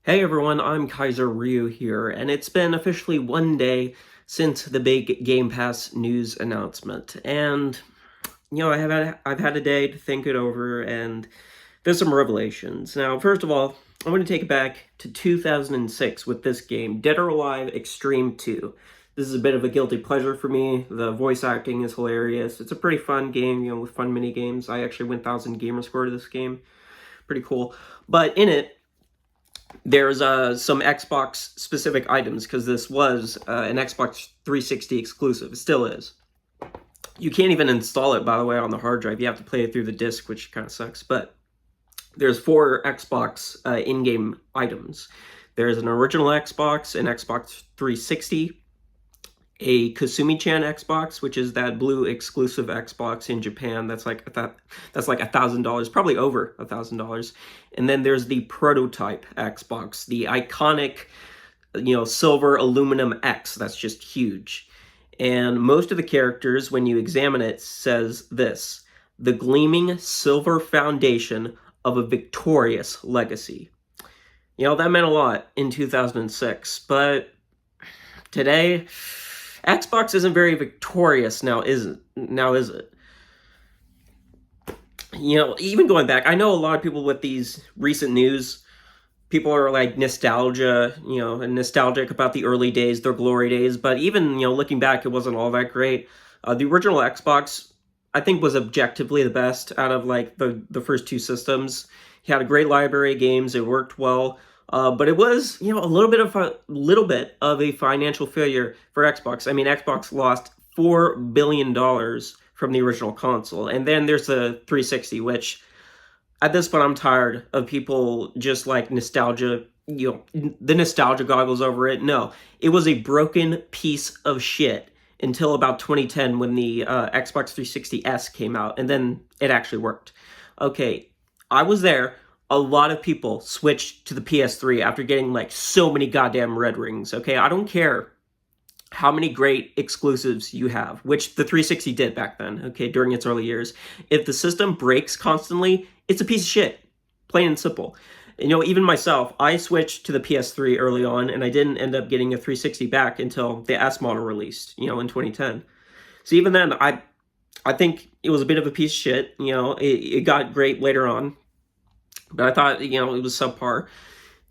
Hey everyone, I'm Kaiser Ryu here, and it's been officially 1 day since the big Game Pass news announcement. And I've had a day to think it over, and there's some revelations. Now, first of all, I want to take it back to 2006 with this game, Dead or Alive Extreme 2. This is a bit of a guilty pleasure for me. The voice acting is hilarious. It's a pretty fun game, with fun mini games. I actually went 1,000 gamer score to this game. Pretty cool. But in it, there's some Xbox specific items because this was an Xbox 360 exclusive. It still is. You can't even install it, by the way, on the hard drive. You have to play it through the disc, which kind of sucks. But there's 4 Xbox in-game items. There's an original Xbox, an Xbox 360, a Kasumi-chan Xbox, which is that blue exclusive Xbox in Japan. That's like $1,000, probably over $1,000. And then there's the prototype Xbox, the iconic, silver aluminum X. That's just huge. And most of the characters, when you examine it, says this: the gleaming silver foundation of a victorious legacy. That meant a lot in 2006, but today, Xbox isn't very victorious now, is it? Even going back, I know a lot of people with these recent news, people are like and nostalgic about the early days, their glory days, but even, looking back, it wasn't all that great. The original Xbox, I think, was objectively the best out of like the first 2 systems. He had a great library of games, it worked well. But it was, a little bit of a financial failure for Xbox. I mean, Xbox lost $4 billion from the original console. And then there's the 360, which at this point I'm tired of people just like nostalgia, the nostalgia goggles over it. No, it was a broken piece of shit until about 2010 when the Xbox 360S came out, and then it actually worked. Okay, I was there. A lot of people switched to the PS3 after getting like so many goddamn red rings. Okay, I don't care how many great exclusives you have, which the 360 did back then, okay, during its early years. If the system breaks constantly, it's a piece of shit, plain and simple. Even myself, I switched to the PS3 early on, and I didn't end up getting a 360 back until the S model released, in 2010. So even then, I think it was a bit of a piece of shit. It got great later on, but I thought, it was subpar.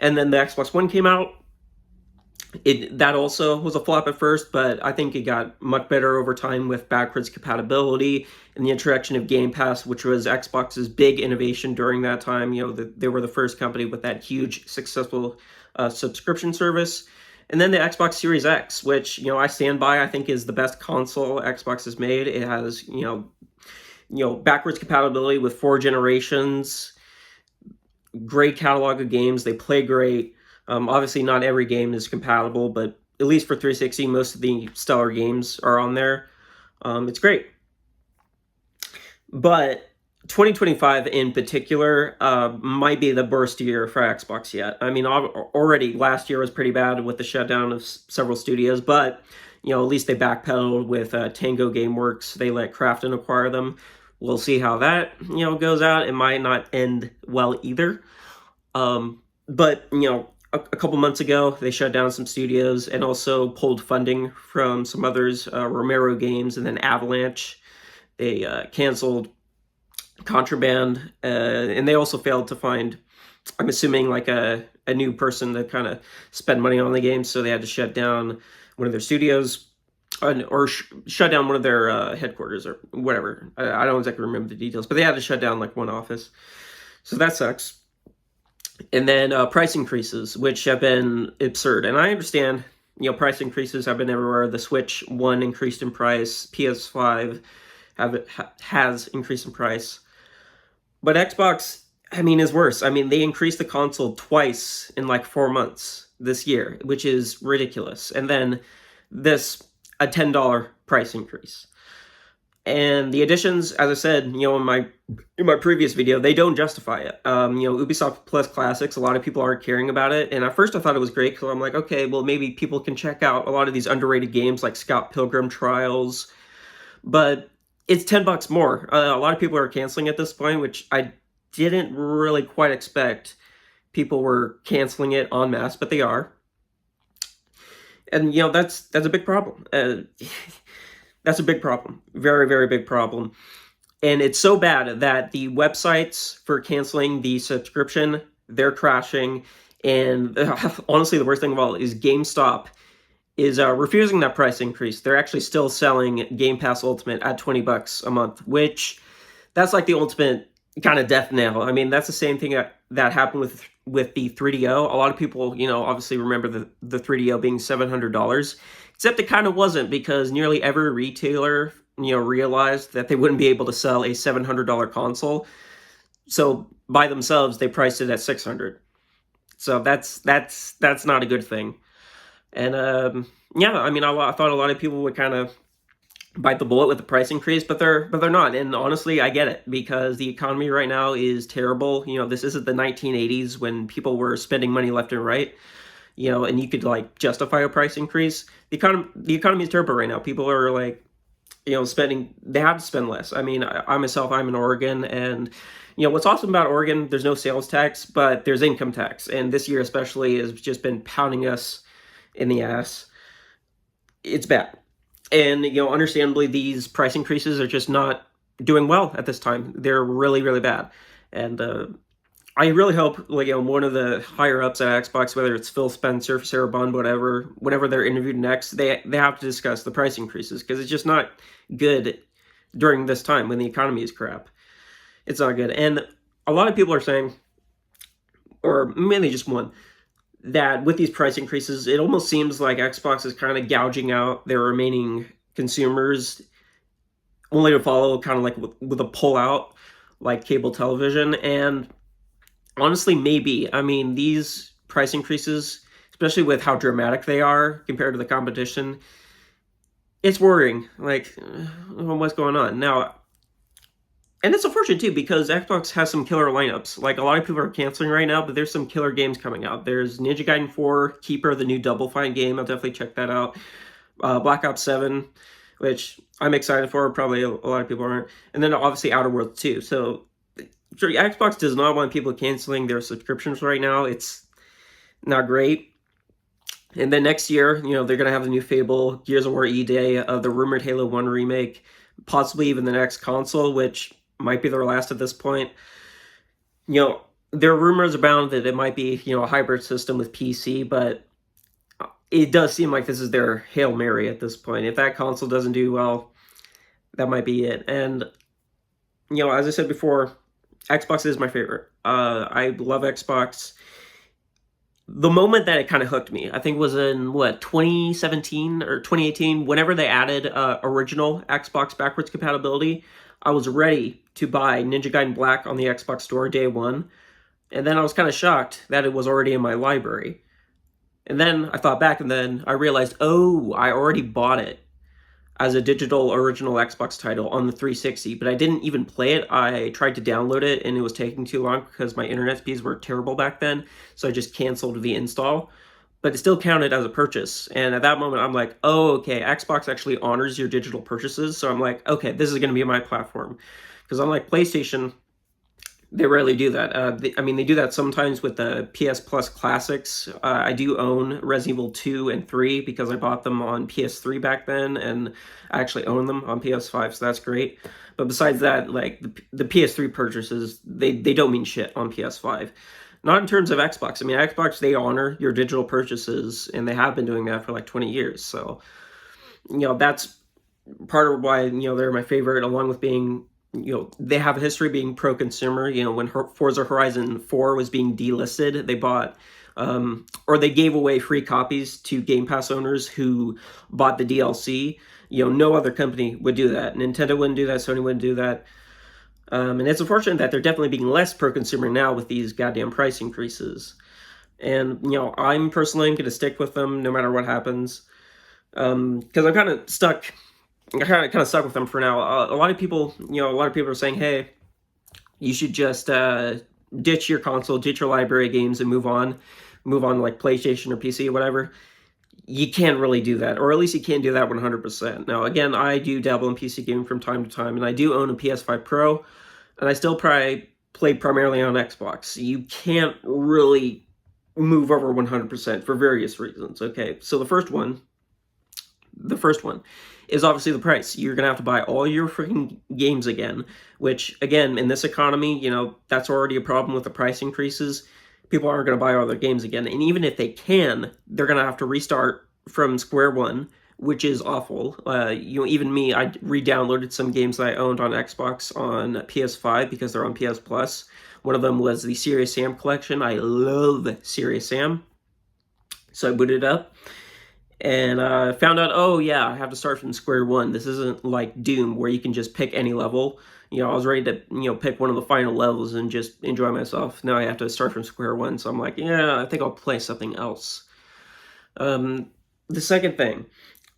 And then the Xbox One came out. That also was a flop at first, but I think it got much better over time with backwards compatibility and the introduction of Game Pass, which was Xbox's big innovation during that time. They were the first company with that huge, successful subscription service. And then the Xbox Series X, which, I stand by, I think is the best console Xbox has made. It has, backwards compatibility with 4 generations, great catalog of games. They play great. Obviously, not every game is compatible, but at least for 360, most of the stellar games are on there. It's great. But 2025 in particular might be the worst year for Xbox yet. I mean, already last year was pretty bad with the shutdown of several studios, but at least they backpedaled with Tango Gameworks. They let Krafton acquire them. We'll see how that goes out. It might not end well either. But a couple months ago, they shut down some studios and also pulled funding from some others, Romero Games and then Avalanche. They canceled Contraband, and they also failed to find, I'm assuming, like a new person to kind of spend money on the game, so they had to shut down one of their studios, or shut down one of their headquarters, or whatever. I don't exactly remember the details, but they had to shut down like one office. So that sucks. And then price increases, which have been absurd. And I understand, price increases have been everywhere. The Switch 1 increased in price. PS5 has increased in price. But Xbox, is worse. They increased the console twice in like 4 months this year, which is ridiculous. And then a $10 price increase. And the additions, as I said, in my previous video, they don't justify it. Ubisoft Plus Classics, a lot of people aren't caring about it. And at first I thought it was great because I'm like, okay, well, maybe people can check out a lot of these underrated games like Scott Pilgrim Trials. But it's $10 more. A lot of people are canceling at this point, which I didn't really quite expect, people were canceling it en masse, but they are. And that's a big problem. That's a big problem, very, very big problem. And it's so bad that the websites for canceling the subscription, they're crashing. And honestly, the worst thing of all is GameStop is refusing that price increase. They're actually still selling Game Pass Ultimate at $20 a month, which that's like the ultimate kind of death nail. I mean, that's the same thing that happened with the 3DO. A lot of people, obviously remember the 3DO being $700, except it kind of wasn't, because nearly every retailer, realized that they wouldn't be able to sell a $700 console. So by themselves, they priced it at $600. So that's not a good thing. And yeah, I mean, I thought a lot of people would kind of bite the bullet with the price increase, but they're not. And honestly, I get it, because the economy right now is terrible. This isn't the 1980s when people were spending money left and right. And you could like justify a price increase. The economy is terrible right now. People are like, spending. They have to spend less. I mean, I myself, I'm in Oregon, and what's awesome about Oregon, there's no sales tax, but there's income tax, and this year especially has just been pounding us in the ass. It's bad. And, understandably, these price increases are just not doing well at this time. They're really, really bad. And I really hope, one of the higher ups at Xbox, whether it's Phil Spencer, Sarah Bond, whatever, whenever they're interviewed next, they have to discuss the price increases, because it's just not good during this time when the economy is crap. It's not good. And a lot of people are saying, or mainly just one, that with these price increases, it almost seems like Xbox is kind of gouging out their remaining consumers, only to follow kind of like with a pullout like cable television. And honestly, maybe. I mean, these price increases, especially with how dramatic they are compared to the competition, it's worrying. Like, what's going on now? And it's unfortunate too, because Xbox has some killer lineups. Like, a lot of people are canceling right now, but there's some killer games coming out. There's Ninja Gaiden 4, Keeper, the new Double Fine game. I'll definitely check that out. Black Ops 7, which I'm excited for. Probably a lot of people aren't. And then obviously Outer Worlds 2. So sure, Xbox does not want people canceling their subscriptions right now. It's not great. And then next year, they're going to have the new Fable, Gears of War E-Day, the rumored Halo 1 remake, possibly even the next console, which might be their last at this point. There are rumors abound that it might be, a hybrid system with PC, but it does seem like this is their Hail Mary at this point. If that console doesn't do well, that might be it. And, as I said before, Xbox is my favorite. I love Xbox. The moment that it kind of hooked me, I think was in, 2017 or 2018, whenever they added original Xbox backwards compatibility, I was ready to buy Ninja Gaiden Black on the Xbox Store day one. And then I was kind of shocked that it was already in my library. And then I thought back, and then I realized, oh, I already bought it as a digital original Xbox title on the 360, but I didn't even play it. I tried to download it, and it was taking too long because my internet speeds were terrible back then, so I just canceled the install. But it still counted as a purchase, and at that moment, I'm like, oh, okay, Xbox actually honors your digital purchases, so I'm like, okay, this is going to be my platform. Because unlike PlayStation, they rarely do that. They do that sometimes with the PS Plus Classics. I do own Resident Evil 2 and 3 because I bought them on PS3 back then, and I actually own them on PS5, so that's great. But besides that, like, the PS3 purchases, they don't mean shit on PS5. Not in terms of Xbox. I mean, Xbox, they honor your digital purchases, and they have been doing that for like 20 years. So, that's part of why, they're my favorite, along with being, they have a history being pro-consumer. When Forza Horizon 4 was being delisted, they bought, or they gave away free copies to Game Pass owners who bought the DLC. No other company would do that. Nintendo wouldn't do that. Sony wouldn't do that. And it's unfortunate that they're definitely being less pro-consumer now with these goddamn price increases. And, I'm personally going to stick with them no matter what happens. Because I'm kind of stuck. I kind of stuck with them for now. A lot of people are saying, hey, you should just ditch your console, ditch your library of games, and move on to like PlayStation or PC or whatever. You can't really do that, or at least you can't do that 100%. Now, again, I do dabble in PC gaming from time to time, and I do own a PS5 Pro, and I still play primarily on Xbox. You can't really move over 100% for various reasons. Okay, so the first one is obviously the price. You're gonna have to buy all your freaking games again, which again, in this economy, that's already a problem with the price increases. People aren't gonna buy all their games again, and even if they can, they're gonna have to restart from square one, which is awful. Even me, I re-downloaded some games that I owned on Xbox on PS5 because they're on PS Plus. One of them was the Serious Sam collection. I love Serious Sam, so I booted it up and found out, oh yeah, I have to start from square one. This isn't like Doom where you can just pick any level. I was ready to pick one of the final levels and just enjoy myself. Now I have to start from square one, so I'm like, yeah, I think I'll play something else. The second thing,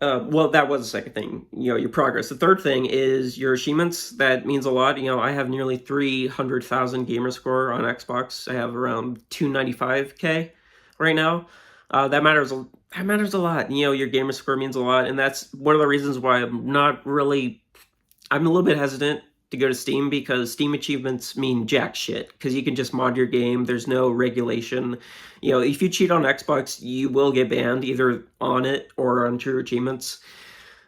well, that was the second thing, your progress. The third thing is your achievements. That means a lot. I have nearly 300,000 gamer score on Xbox. I have around 295K right now. That matters a lot. Your gamer score means a lot, and that's one of the reasons why I'm a little bit hesitant to go to Steam, because Steam achievements mean jack shit, because you can just mod your game. There's no regulation. If you cheat on Xbox, you will get banned either on it or on true achievements.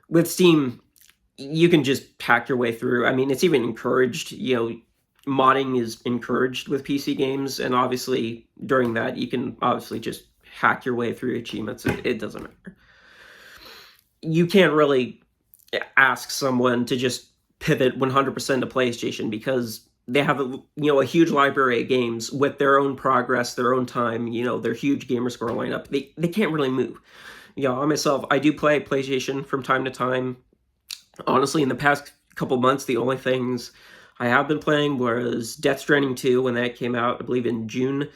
With Steam, you can just hack your way through. I mean, it's even encouraged. Modding is encouraged with PC games, and obviously during that, you can obviously just hack your way through achievements. It doesn't matter. You can't really ask someone to just pivot 100% to PlayStation, because they have a huge library of games with their own progress, their own time, their huge gamer score lineup. They can't really move. I myself, I do play PlayStation from time to time. Honestly, in the past couple months, the only things I have been playing was Death Stranding 2 when that came out, I believe in June,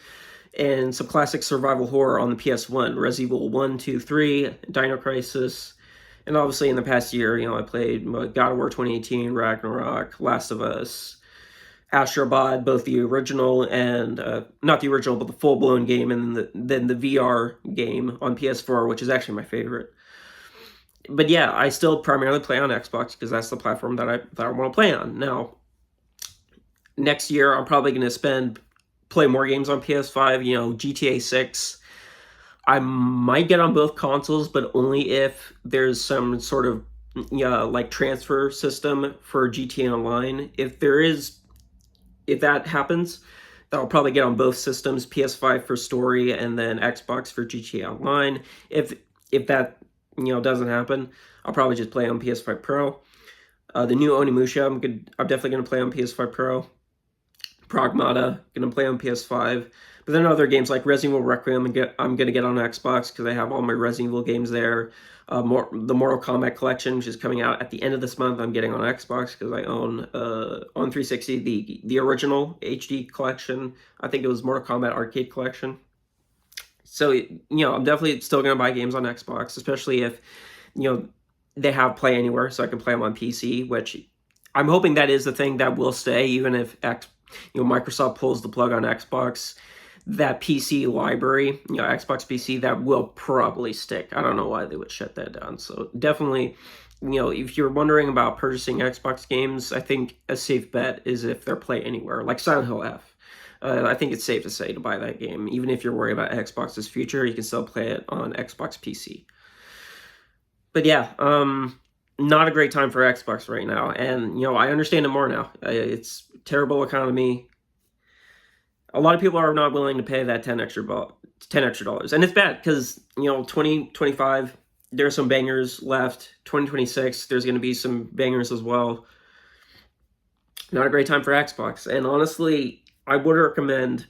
and some classic survival horror on the PS1, Resident Evil 1, 2, 3, Dino Crisis. And obviously in the past year, I played God of War 2018, Ragnarok, Last of Us, Astro Bot, both the original and, not the original, but the full-blown game, and then the VR game on PS4, which is actually my favorite. But yeah, I still primarily play on Xbox, because that's the platform that I want to play on. Now, next year, I'm probably going to play more games on PS5, GTA 6. I might get on both consoles, but only if there's some sort of like transfer system for GTA Online. If that happens, then I'll probably get on both systems, PS5 for story and then Xbox for GTA Online. If that doesn't happen, I'll probably just play on PS5 Pro. The new Onimusha, I'm definitely gonna play on PS5 Pro. Pragmata, gonna play on PS5. But then other games like Resident Evil Requiem, I'm going to get on Xbox because I have all my Resident Evil games there. The Mortal Kombat collection, which is coming out at the end of this month, I'm getting on Xbox because I own on 360 the original HD collection. I think it was Mortal Kombat Arcade Collection. So, I'm definitely still going to buy games on Xbox, especially if, they have Play Anywhere, so I can play them on PC, which I'm hoping that is the thing that will stay, even if Microsoft pulls the plug on Xbox. That PC library, Xbox PC, that will probably stick. I don't know why they would shut that down. So definitely, if you're wondering about purchasing Xbox games, I think a safe bet is if they're Play Anywhere, like Silent Hill F. I think it's safe to say to buy that game. Even if you're worried about Xbox's future, you can still play it on Xbox PC. But yeah, not a great time for Xbox right now. And, I understand it more now. It's terrible economy. A lot of people are not willing to pay that $10 extra. And it's bad because, 2025, there's some bangers left. 2026, there's going to be some bangers as well. Not a great time for Xbox. And honestly, I would recommend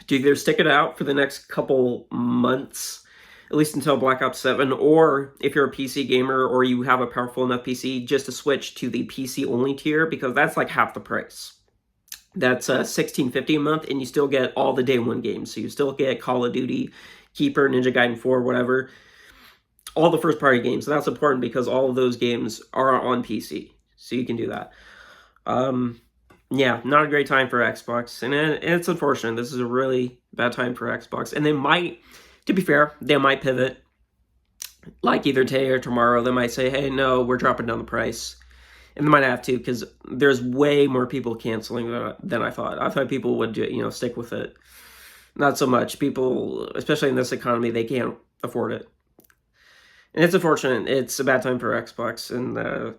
to either stick it out for the next couple months, at least until Black Ops 7, or if you're a PC gamer or you have a powerful enough PC, just to switch to the PC-only tier, because that's like half the price. That's $16.50 a month, and you still get all the day one games. So you still get Call of Duty, Keeper, Ninja Gaiden 4, whatever. All the first-party games. So that's important because all of those games are on PC. So you can do that. Yeah, not a great time for Xbox. And it's unfortunate. This is a really bad time for Xbox. And they might, to be fair, they might pivot. Like either today or tomorrow, they might say, hey, no, we're dropping down the price. And they might have to, because there's way more people canceling than I thought. I thought people would, stick with it. Not so much. People, especially in this economy, they can't afford it. And it's unfortunate. It's a bad time for Xbox, and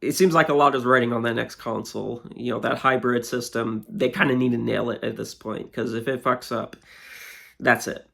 it seems like a lot is riding on that next console. That hybrid system. They kind of need to nail it at this point, because if it fucks up, that's it.